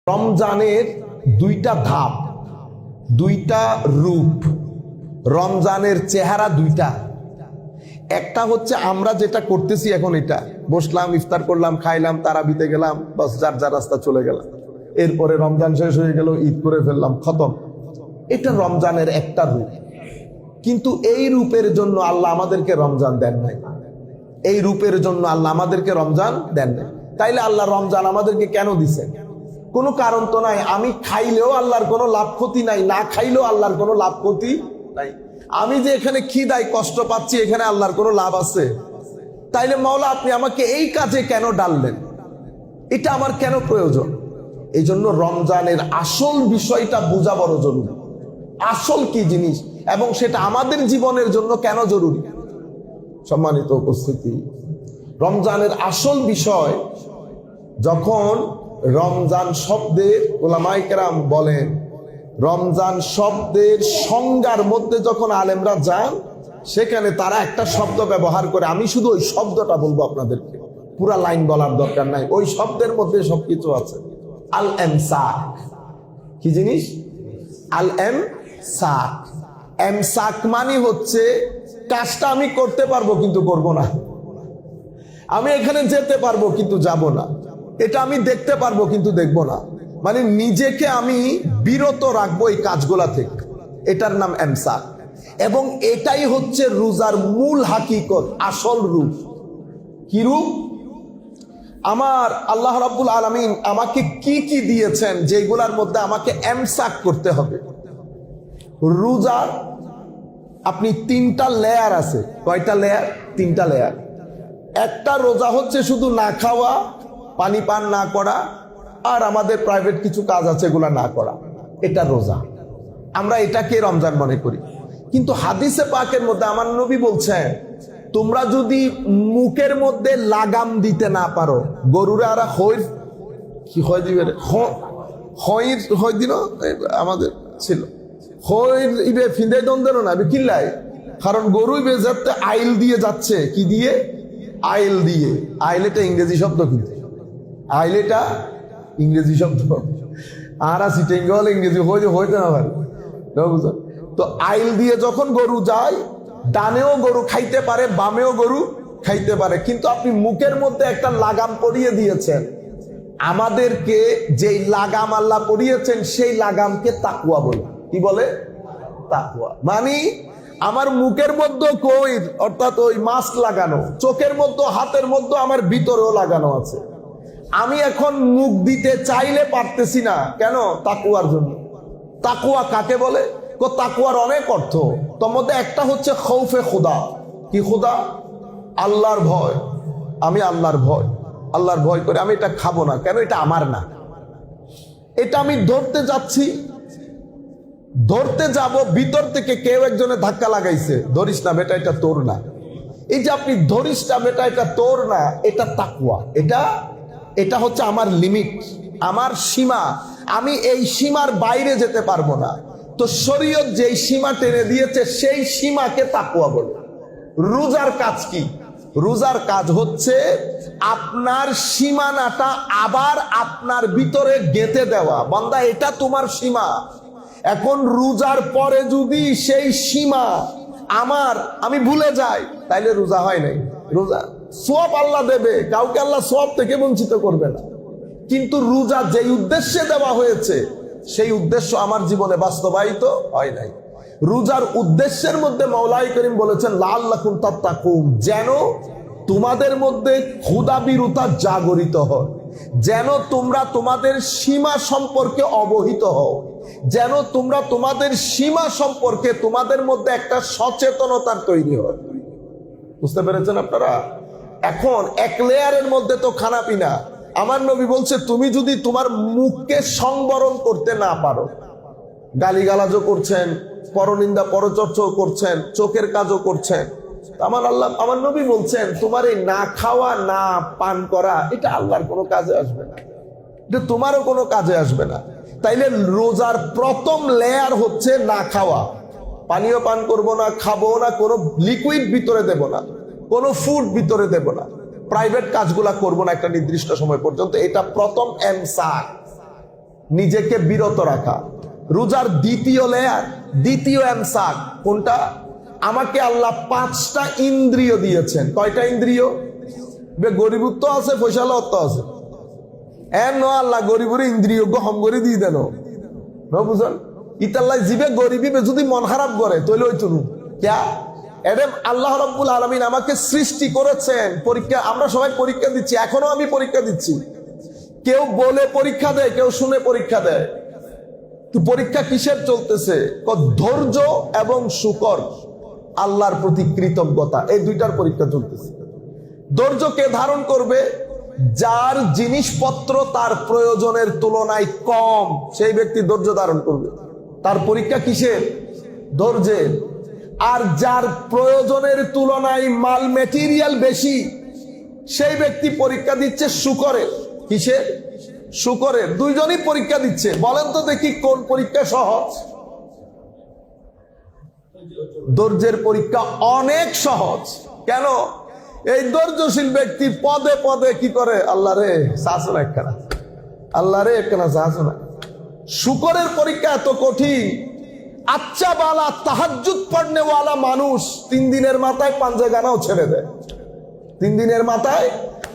রমজানের দুইটা ধাপ, দুইটা রূপ। রমজানের চেহারা দুইটা। একটা হচ্ছে আমরা যেটা করতেছি এখন, এটা বসলাম, ইফতার করলাম, খাইলাম, তারাবিতে গেলাম, বাস যার যার রাস্তা চলে গেলাম। এরপরে রমজান শেষ হয়ে গেল, ঈদ করে ফেললাম, খতম। এটা রমজানের একটা রূপ। কিন্তু এই রূপের জন্য আল্লাহ আমাদেরকে রমজান দেন নাই। এই রূপের জন্য আল্লাহ আমাদেরকে রমজান দেন নাই। তাইলে আল্লাহ রমজান আমাদেরকে কেন দিছেন? কোনো কারণ তো নাই। আমি খাইলেও আল্লাহর কোনো লাভ ক্ষতি নাই, না খাইলেও আল্লাহর কোনো লাভ ক্ষতি নাই। আমি যে এখানে খিদায় কষ্ট পাচ্ছি, এখানে আল্লাহর কোনো লাভ আছে? তাইলে মাওলা আপনি আমাকে এই কাজে কেন ডাললেন? এটা আমার কেন প্রয়োজন? এই জন্য রমজানের আসল বিষয়টা বোঝা বড় জরুরি। আসল কি জিনিস এবং সেটা আমাদের জীবনের জন্য কেন জরুরি। সম্মানিত উপস্থিতি, রমজানের আসল বিষয়, যখন রমজান শব্দের ওলামায়ে কেরাম বলেন, রমজান শব্দের সংজ্ঞার মধ্যে যখন আলেমরা যান, সেখানে তারা একটা শব্দ ব্যবহার করে। আমি শুধু ওই শব্দটা বলবো আপনাদেরকে, পুরা লাইন বলার দরকার নাই। ওই শব্দের মধ্যে সবকিছু আছে। আল এমসাক। কি জিনিস? আল এমসাক। এমসাক মানে হচ্ছে কাজটা আমি করতে পারবো কিন্তু করব না। আমি এখানে যেতে পারবো কিন্তু যাব না। এটা আমি দেখতে পারবো কিন্তু দেখব না। মানে নিজেকে আমি বিরত রাখবো এই কাজগুলা থেকে। এটার নাম এমসাক। এবং এটাই হচ্ছে রোজার মূল হাকিকত, আসল রূপ। কি রূপ? আমার আল্লাহ রাব্বুল আলামিন আমাকে কি কি দিয়েছেন, যেগুলার মধ্যে আমাকে এমসাক করতে হবে। রোজার আপনি তিনটা লেয়ার আছে। কয়টা লেয়ার? তিনটা লেয়ার। একটা রোজা হচ্ছে শুধু না খাওয়া, পানি পান না করা, আর আমাদের প্রাইভেট কিছু কাজ আছে এগুলা না করা। এটা রোজা। আমরা এটাকে রমজান মনে করি। কিন্তু হাদিসে পাকের মধ্যে আমার নবী বলছেন, তোমরা যদি মুখের মধ্যে লাগাম দিতে না পারো, গরুরে আর হইর কি হয় দিবে, হইর হয় দিন আমাদের ছিল, হইর ইবে ফিন্দে দন্দের না কিল্লাই। কারণ গরু ইবে যাতে আইল দিয়ে যাচ্ছে। কি দিয়ে? আইল দিয়ে। আইল এটা ইংরেজি শব্দ, কিন্তু আইল এটা ইংরেজি শব্দ। আর সিটিং হলে ইংরেজি হইতে না পারে, বুঝলেন তো? আইল দিয়ে যখন গরু যায়, ডানেও গরু খাইতে পারে, বামেও গরু খাইতে পারে। কিন্তু আপনি মুখের মধ্যে একটা লাগাম পরিয়ে দিয়েছেন। আমাদেরকে যেই লাগাম আল্লাহ পরিয়েছেন, সেই লাগামকে তাকওয়া বলে। কি বলে? তাকওয়া। মানে আমার মুখের মধ্যে কইর, অর্থাৎ ওই মাস্ক লাগানো, চোখের মধ্যে, হাতের মধ্যে, আমার ভিতরেও লাগানো আছে। আমি এখন মুখ দিতে চাইলে পারতেছি না। কেন? তাকওয়ার জন্য। তাকওয়া কাকে বলে? তাকওয়ার অনেক অর্থ। তোর মধ্যে একটা হচ্ছে খৌফে খুদা। কি খুদা? আল্লাহর ভয়। আমি আল্লাহর ভয়, আল্লাহর ভয় করে আমি এটা খাবো না। কেন? এটা আমার না। এটা আমি ধরতে যাচ্ছি, ধরতে যাব, ভিতর থেকে কেউ একজনে ধাক্কা লাগাইছে, ধরিস না বেটা, এটা তোর না। এই যে আপনি ধরিস না বেটা, এটা তোর না, এটা তাকওয়া। এটা হচ্ছে আমার লিমিট, আমার সীমা। আমি এই সীমার বাইরে যেতে পারবো না। তো শরীয়ত যেই সীমা টেনে দিয়েছে, সেই সীমাকে তাকওয়া বলে। রোজার কাজ কি? রোজার কাজ হচ্ছে আপনার সীমানাটা আবার আপনার ভিতরে গেঁথে দেওয়া। বান্দা, এটা তোমার সীমা। এখন রোজার পরে যদি সেই সীমা আমি ভুলে যাই, তাইলে রোজা হয় নাই। রোজা সওয়াব আল্লাহ দেবে, কাউকে আল্লাহ সওয়াব থেকে বঞ্চিত করবে না। কিন্তু রোজা যেই উদ্দেশ্যে দেওয়া হয়েছে, সেই উদ্দেশ্য আমার জীবনে বাস্তবায়িত হয় নাই। রোজার উদ্দেশ্যের মধ্যে মাওলাই করিম বলেছেন, লাআল্লাকুম তাত্তাকুন, যেন তোমাদের মধ্যে ক্ষুধাবিরতা জাগরিত হয়, যেন তোমরা তোমাদের সীমা সম্পর্কে অবহিত হও, যেন তোমরা তোমাদের সীমা সম্পর্কে তোমাদের মধ্যে একটা সচেতনতার তৈরি হয়। বুঝতে পেরেছেন আপনারা? এখন এক লেয়ারের মধ্যে তো খানা পিনা। আমার নবী বলছে, তুমি যদি তোমার মুখকে সংবরণ করতে না পারো, গালিগালাজও করছেন, পরনিন্দা পরচর্চাও করছেন, চোখের কাজও করছেন, আমার নবী বলছেন, তোমার এই না খাওয়া, না পান করা, এটা আল্লাহর কোনো কাজে আসবে না, এটা তোমারও কোনো কাজে আসবে না। তাইলে রোজার প্রথম লেয়ার হচ্ছে না খাওয়া। পানীয় পান করবো না, খাবো না, কোনো লিকুইড ভিতরে দেব না, কোনো ফুড ভিতরে দেব না, প্রাইভেট কাজগুলা করবো না একটা নির্দিষ্ট সময় পর্যন্ত। এটা প্রথম এমসাক। নিজেকে বিরত রাখা। রোজার দ্বিতীয় লেয়ার, দ্বিতীয় এমসাক কোনটা? আমাকে আল্লাহ 5টা ইন্দ্রিয় দিয়েছেন। কয়টা ইন্দ্রিয়? গরিবত্ব আছে, পয়সালত্ব আছে। আল্লাহ গরিবের ইন্দ্রিয় গহম করে দিয়ে দেন বুঝলেন। ইতাল্লাহ জিবে গরিবি যদি মন খারাপ করে তৈলে ওই চলুন ক্যা এরম আল্লাহ রাব্বুল আলামিন আমাকে সৃষ্টি করেছেন। পরীক্ষা, আমরা সবাই পরীক্ষা দিচ্ছি, এখনো আমি পরীক্ষা দিচ্ছি। কেউ বলে পরীক্ষা দেয়, কেউ শুনে পরীক্ষা দেয়। তো পরীক্ষা কিসের চলতেছে? ধৈর্য এবং শুকর, আল্লাহর প্রতি কৃতজ্ঞতা, এই দুইটার পরীক্ষা চলতেছে। ধৈর্য কে ধারণ করবে? যার জিনিসপত্র তার প্রয়োজনের তুলনায় কম, সেই ব্যক্তি ধৈর্য ধারণ করবে। তার পরীক্ষা কিসের? ধৈর্যের। আর যার প্রয়োজনের তুলনায় মাল মেটেরিয়াল বেশি, সেই ব্যক্তি পরীক্ষা দিচ্ছে শুকরের। কিসের? শুকরের। দুইজনই পরীক্ষা দিচ্ছে। বলেন তো দেখি কোন পরীক্ষা সহজ? ধৈর্যের পরীক্ষা অনেক সহজ। কেন? এই ধৈর্যশীল ব্যক্তি পদে পদে কি করে? আল্লাহ রে শাসন একখানা, আল্লাহ রে একখানা শাসন। শুকরের পরীক্ষা এত কঠিন। আচ্ছা বালা তাহাজ্জুদ পড়নেওয়ালা মানুষ 3 দিনের মাথায় পাঞ্জেগানাও ছেড়ে দেয়। 3 দিনের মাথায়।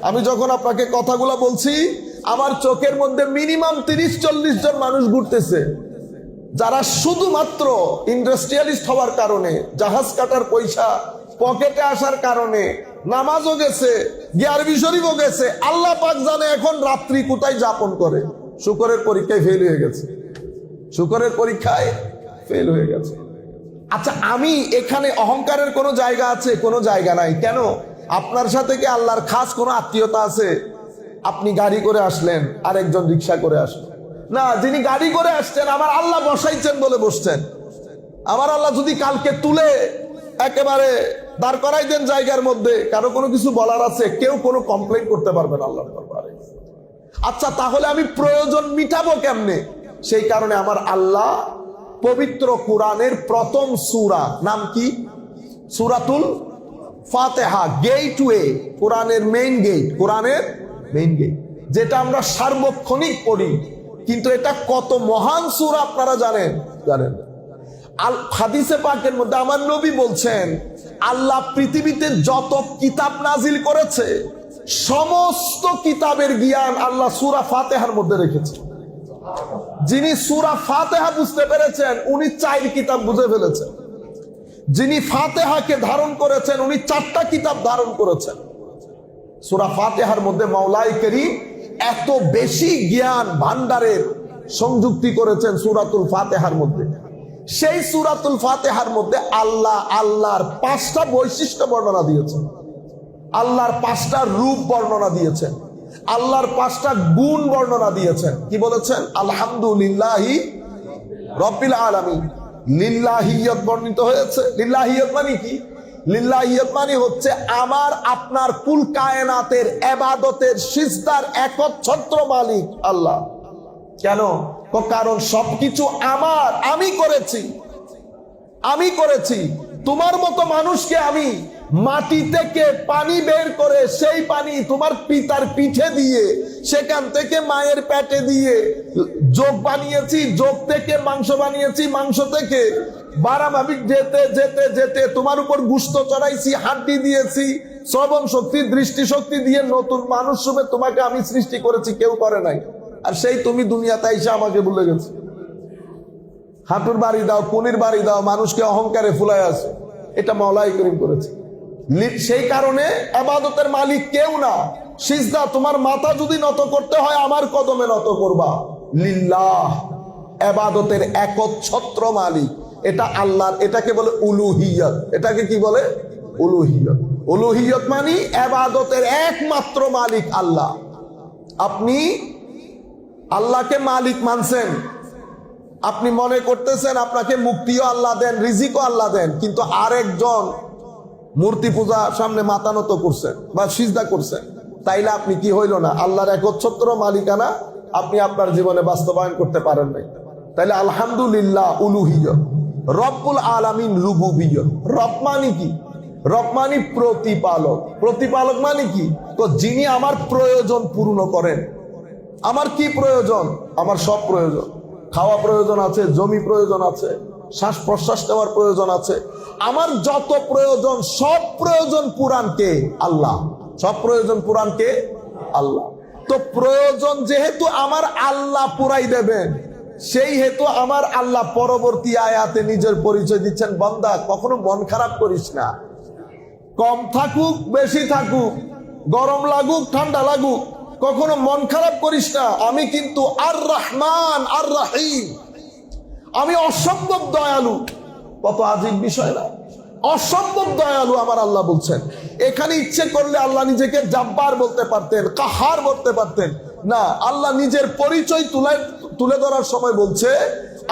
আমি যখন আপনাকে কথাগুলো বলছি, আমার চোখের মধ্যে মিনিমাম 30-40 জন মানুষ ঘুরতেছে, যারা শুধুমাত্র ইন্ডাস্ট্রিয়ালিস্ট হওয়ার কারণে, জাহাজ কাটার পয়সা পকেটে আসার কারণে নামাজও গেছে, গিয়ারবি শরীফও গেছে, আল্লাহ পাক জানে এখন রাত্রি কোথায় যাপন করে। শুকরের পরীক্ষায় ফেল হয়ে গেছে, শুকরের পরীক্ষায় ফেল হয়ে গেছে। আচ্ছা, আমি এখানে অহংকারের কোনো জায়গা আছে? কোনো জায়গা নাই। কেন? আপনার সাথে কি আল্লাহর খাস কোনো আত্মীয়তা আছে? আপনি গাড়ি করে আসলেন, আরেকজন রিক্সা করে আসলেন। না, যিনি গাড়ি করে আসছেন আমার আল্লাহ বসাইছেন বলে বসছেন। আমার আল্লাহ যদি কালকে তুলে একেবারে দাঁড় করাই দেন জায়গার মধ্যে, কারো কোনো কিছু বলার আছে? কেউ কোনো কমপ্লেন করতে পারবে না আল্লাহর দরবারে। আচ্ছা, তাহলে আমি প্রয়োজন মিটাবো কেমনে? সেই কারণে আমার আল্লাহ পবিত্র কোরআনের প্রথম সূরা, নাম কি? সূরাতুল ফাতিহা, গেটওয়ে, কোরআনের মেইন গেট, কোরআনের মেইন গেট, যেটা আমরা সার্বক্ষণিক পড়ি। কিন্তু এটা কত মহান সূরা আপনারা জানেন? জানেন? আল হাদিসে পাকের মধ্যে আমার নবী বলছেন, আল্লাহ পৃথিবীতে যত কিতাব নাজিল করেছে সমস্ত কিতাবের জ্ঞান আল্লাহ সূরা ফাতিহার মধ্যে রেখেছে। যিনি সূরা ফাতিহা বুঝতে পেরেছেন উনি 4 কিতাব বুঝে ফেলেছেন। যিনি ফাতিহাকে ধারণ করেছেন উনি 4টা কিতাব ধারণ করেছেন। সূরা ফাতিহার মধ্যে মাওলাই কারীম এত বেশি জ্ঞান ভান্ডারের সংযুক্তি করেছেন সূরাতুল ফাতিহার মধ্যে। সেই সূরাতুল ফাতিহার মধ্যে আল্লাহ আল্লাহর 5টা বৈশিষ্ট্য বর্ণনা দিয়েছেন, আল্লাহর 5টা রূপ বর্ণনা দিয়েছেন, আল্লাহর 5টা গুণ বর্ণনা দিয়েছেন। কি বলেছেন? আলহামদুলিল্লাহি রাব্বিল আলামিন। লিল্লাহিয়ত বর্ণিত হয়েছে। লিল্লাহিয়ত মানে কি? লিল্লাহিয়ত মানে হচ্ছে আমার আপনার কুল কায়নাতের ইবাদতের সিজদার একচ্ছত্র মালিক আল্লাহ। কেন? কারণ সবকিছু আমার, আমি করেছি, আমি করেছি। তোমার মতো মানুষকে আমি মাটি থেকে পানি বের করে সেই পানি তোমার পিতার পিঠে দিয়ে, সেখান থেকে মায়ের পেটে দিয়ে যোগ বানিয়েছি, যোগ থেকে মাংস বানিয়েছি, মাংস থেকে বারামাবিক যেতে যেতে যেতে তোমার উপর গুস্ত চড়াইছি, হাড্ডি দিয়েছি, শ্রবণ শক্তি, দৃষ্টি শক্তি দিয়ে নতুন মানুষ রূপে তোমাকে আমি সৃষ্টি করেছি, কেউ করে নাই। আর সেই তুমি দুনিয়াতে এসে আমাকে ভুলে গেছো। হাঁটুর বাড়ি দাও, কুনির বাড়ি দাও, মানুষকে অহংকারে ফুলায় আছে। এটা মাওলাই করিম করেছে। সেই কারণে ইবাদতের মালিক কেউ না। সিজদা, তোমার মাথা যদি নত করতে হয় আমার কদমে নত করবা। লিল্লাহ, ইবাদতের একচ্ছত্র মালিক এটা আল্লাহর। এটাকে বলে উলুহিয়ত। এটাকে কি বলে? উলুহিয়ত। উলুহিয়ত মানে ইবাদতের একমাত্র মালিক আল্লাহ। আপনি আল্লাহকে মালিক মানছেন, আপনি মনে করতেছেন আপনাকে মুক্তিও আল্লাহ দেন, রিজিকও আল্লাহ দেন, কিন্তু আরেকজন মূর্তি পূজা সামনে মাথা নত করছেন বা সিজদা করছেন, তাইলে আপনি কি হইল না? আল্লাহর একচ্ছত্র মালিকানা আপনি আপনার জীবনে বাস্তবায়ন করতে পারেন নাই। তাইলে আলহামদুলিল্লাহ উলুহিয়ত, রব্বুল আলামিন রুবুবিয়ত। রব মানে কি? রব মানে প্রতিপালক। প্রতিপালক মানে কি? তো যিনি আমার প্রয়োজন পূর্ণ করেন, আমার কি প্রয়োজন? আমার সব প্রয়োজন। খাওয়া প্রয়োজন আছে, জমি প্রয়োজন আছে, শ্বাস প্রশ্বাস নেওয়ার প্রয়োজন আছে। আমার যত প্রয়োজন, সব প্রয়োজন পুরানকে আল্লাহ, সব প্রয়োজন পুরানকে আল্লাহ। তো প্রয়োজন যেহেতু আমার আল্লাহ পুরাই দেবেন, সেই হেতু আমার আল্লাহ পরবর্তী আয়াতে নিজের পরিচয় দিচ্ছেন, বান্দা কখনো মন খারাপ করিস না। কম থাকুক বেশি থাকুক, গরম লাগুক ঠান্ডা লাগুক, কখনো মন খারাপ করিস না। আমি কিন্তু আর রহমান আর রহিম, আমি অসম্ভব দয়ালু। কত আজীব বিষয় না? অসম্ভব দয়ালু আমার আল্লাহ বলছেন। এখানে ইচ্ছে করলে আল্লাহ নিজেকে জাব্বার বলতে পারতেন, কাহার বলতে পারতেন, না, আল্লাহ নিজের পরিচয় তুলে ধরার সময় বলছে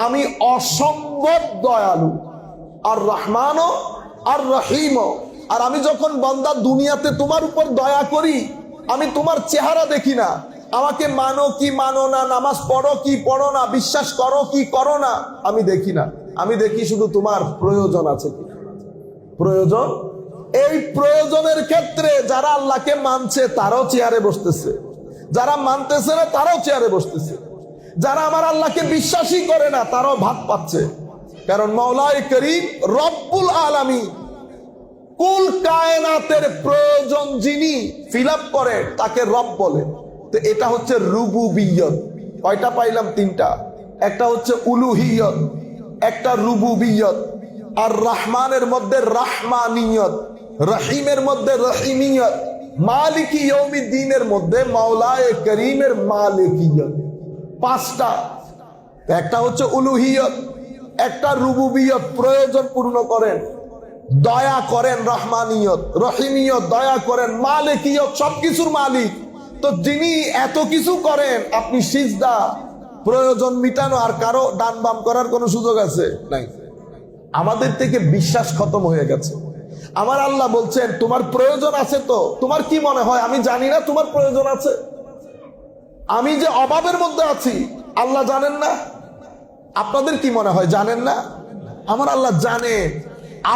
আমি অসম্ভব দয়ালু, আর রহমানও আর রহিমও। আর আমি যখন বান্দা দুনিয়াতে তোমার উপর দয়া করি, আমি তোমার চেহারা দেখি না, আমাকে মানো কি মানো না, নামাজ পড়ো কি পড়ো না, বিশ্বাস করো কি করো না, আমি দেখি না। আমি দেখি শুধু তোমার প্রয়োজন আছে কি প্রয়োজন। এই প্রয়োজনের ক্ষেত্রে যারা আল্লাহকে মানছে তারাও চেয়ারে বসতেছে, যারা মানতেছে না তারাও চেয়ারে বসতেছে, যারা আমার আল্লাহকে বিশ্বাসই করে না তারাও ভাত পাচ্ছে। কারণ মাওলায়ে করিম রব্বুল আলামিন, কুল কায়নাতের প্রয়োজন যিনি ফিল আপ করে তাকে রব বলে। তো এটা হচ্ছে রুবুবিয়ত। কয়টা পাইলাম? তিনটা। একটা হচ্ছে উলুহিয়ত, একটা রুবুবিয়ত, আর রহমানের মধ্যে রাহমানিয়ত, রহিমের মধ্যে রহিমিয়ত, মালিকি ইয়াউমিদ্দিনের মধ্যে মাওলায়ে করিমের মালিকিয়ত। পাঁচটা। একটা হচ্ছে উলুহিয়ত, একটা রুবুবিয়ত, প্রয়োজন পূর্ণ করেন, দয়া করেন, রহমানিয়ত, রহিমিয়ত, দয়া করেন, মালিকিয়ত, সবকিছুর মালিক। তো যিনি এত কিছু করেন, আপনি সিজদা, প্রয়োজন মিটানো, আর কারো ডান বাম করার কোনো সুযোগ আছে? নাই। আমাদের থেকে বিশ্বাস খতম হয়ে গেছে। আমার আল্লাহ বলছেন তোমার প্রয়োজন আছে তো? তোমার কি মনে হয় আমি জানি না তোমার প্রয়োজন আছে? আমি যে অভাবের মধ্যে আছি আল্লাহ জানেন না? আপনাদের কি মনে হয় জানেন না? আমার আল্লাহ জানে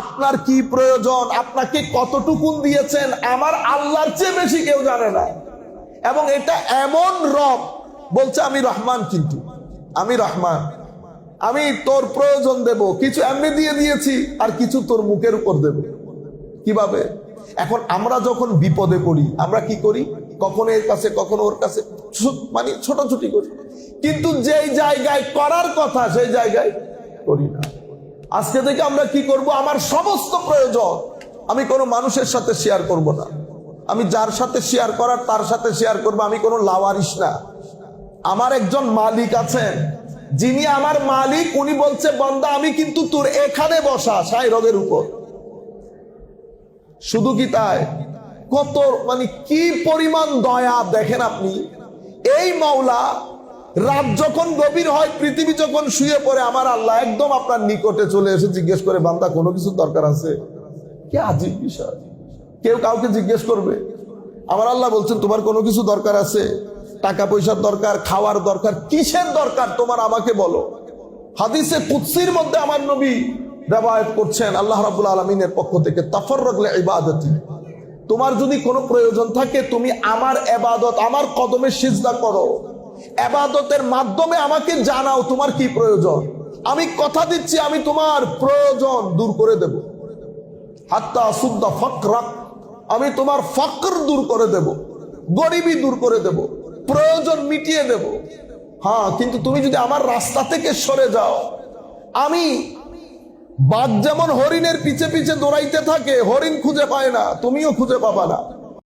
আপনার কি প্রয়োজন, আপনাকে কতটুকুন দিয়েছেন, আমার আল্লাহর চেয়ে বেশি কেউ জানে না। এবং এটা এমন রব বলছে আমি রহমান, কিন্তু আমি রহমান, আমি তোর প্রয়োজন দেব, কিছু এমনি দিয়ে দিয়েছি আর কিছু তোর মুখের উপর দেব। কিভাবে? এখন আমরা যখন বিপদে পড়ি আমরা কি করি? কখনো এর কাছে কখনো ওর কাছে, মানে ছোটাছুটি করি, কিন্তু যেই জায়গায় করার কথা সেই জায়গায় করি না। আজকে থেকে আমরা কি করব? আমার সমস্ত প্রয়োজন আমি কোনো মানুষের সাথে শেয়ার করব না। আমি যার সাথে শেয়ার করার তার সাথে শেয়ার করব। আমি কোনো লাওয়ারিস না। আমার একজন মালিক আছেন, যিনি আমার মালিক, উনি বলছে বান্দা আমি কিন্তু তোর এখানে বসা সাই রোগের উপর। শুধু কি তাই? কত, মানে কি পরিমাণ দয়া দেখেন আপনি। এই মাওলা রাত যখন গভীর হয়, পৃথিবী যখন শুয়ে পড়ে, আমার আল্লাহ একদম আপনার নিকটে চলে এসে জিজ্ঞেস করে বান্দা কোনো কিছু দরকার আছে? কি আজীব বিষয়। কেউ কাউকে জিজ্ঞেস করবে? আমার আল্লাহ বলছেন তোমার কোনো কিছু দরকার আছে? টাকা পয়সার দরকার, খাওয়ার দরকার, কিসের দরকার তোমার আমাকে বলো। হাদিসে কুদসির মধ্যে আমার নবী রিওয়ায়াত করছেন আল্লাহ রাব্বুল আলামিনের পক্ষ থেকে, তাফাররাগ লিইবাদাতি, তোমার যদি কোনো প্রয়োজন থাকে তুমি আমার ইবাদত, আমার কদমে সিজদা করো, ইবাদতের মাধ্যমে আমাকে জানাও তোমার কি প্রয়োজন। আমি কথা দিচ্ছি আমি তোমার প্রয়োজন দূর করে দেব। হাত্তা সুদ্দা ফাকরাক, আমি তোমার ফকর দূর করে দেব, গরিবি দূর করে দেব, প্রয়োজন মিটিয়ে দেব। হ্যাঁ, কিন্তু তুমি যদি আমার রাস্তা থেকে সরে যাও, আমি বাঘ যেমন হরিণের পিছে পিছে দৌড়াইতে থাকে, হরিণ খুঁজে পায় না, তুমিও খুঁজে পাবা না।